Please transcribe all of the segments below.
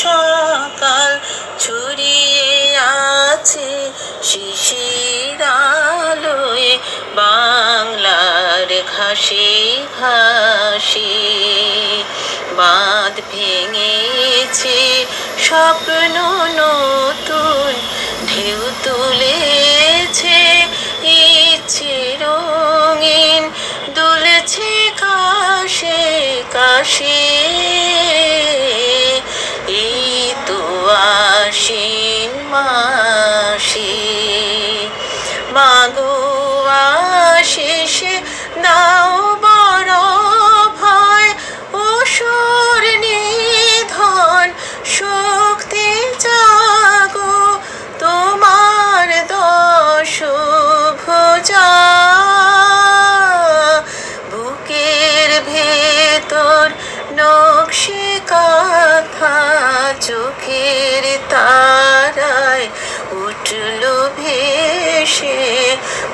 সকাল ছড়িয়ে আছে শিশির আলোয় বাংলার ঘাসে ঘাসে। বাঁধ ভেঙেছে স্বপ্ন নতুন ঢেউ তুলেছে ইচ্ছে রঙিন দুলছে কাশে কাশে। এই তো আশ্বিন মাসে মাগো আশিস দাও বড় ভয় অসুর নিধন শক্তি জাগো তোমার দশ ভুজা। বুকের ভেতর নকশি কাঁথা চোখের তারায় উঠল ভেসে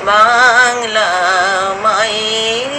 বাংলা মায়ের